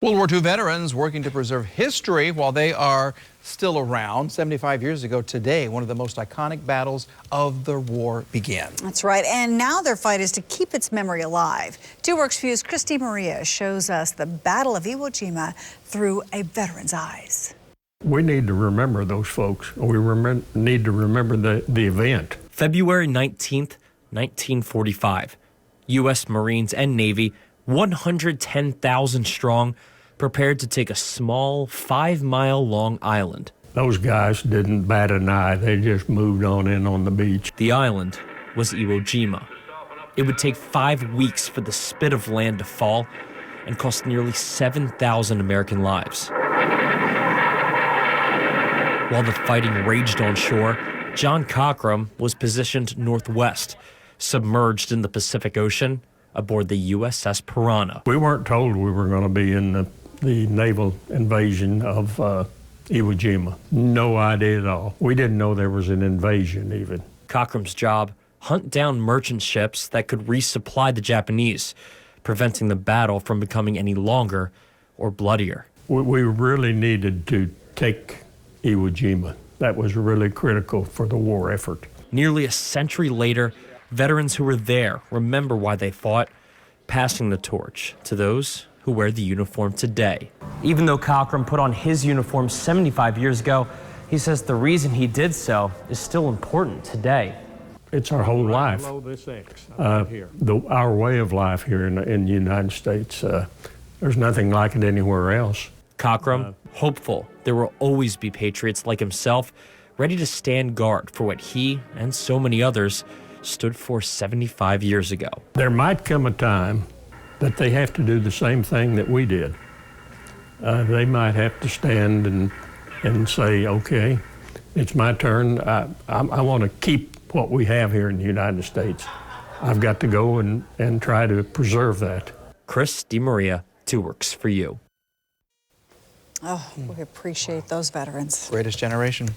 World War II veterans working to preserve history while they are still around. 75 years ago today, one of the most iconic battles of the war began. That's right. And now their fight is to keep its memory alive. 2 Works View's Christy Maria shows us the Battle of Iwo Jima through a veteran's eyes. We need to remember those folks. We need to remember the event. February 19th, 1945. U.S. Marines and Navy, 110,000 strong, prepared to take a small 5-mile-long island. Those guys didn't bat an eye. They just moved on in on the beach. The island was Iwo Jima. It would take 5 weeks for the spit of land to fall and cost nearly 7,000 American lives. While the fighting raged on shore, John Cockrum was positioned northwest, submerged in the Pacific Ocean aboard the USS Piranha. We weren't told we were going to be in the naval invasion of Iwo Jima. No idea at all. We didn't know there was an invasion even. Cockrum's job, hunt down merchant ships that could resupply the Japanese, preventing the battle from becoming any longer or bloodier. We really needed to take Iwo Jima. That was really critical for the war effort. Nearly a century later, veterans who were there remember why they fought, passing the torch to those who wear the uniform today. Even though Cockrum put on his uniform 75 years ago, he says the reason he did so is still important today. It's our whole life. Our way of life here in the United States. There's nothing like it anywhere else. Cockrum, hopeful there will always be patriots like himself, ready to stand guard for what he and so many others stood for 75 years ago. There might come a time that they have to do the same thing that we did. They might have to stand and say, okay, it's my turn. I want to keep what we have here in the United States. I've got to go and try to preserve that. Chris DeMaria, 2 Works for You. Oh, we appreciate those veterans. Greatest generation.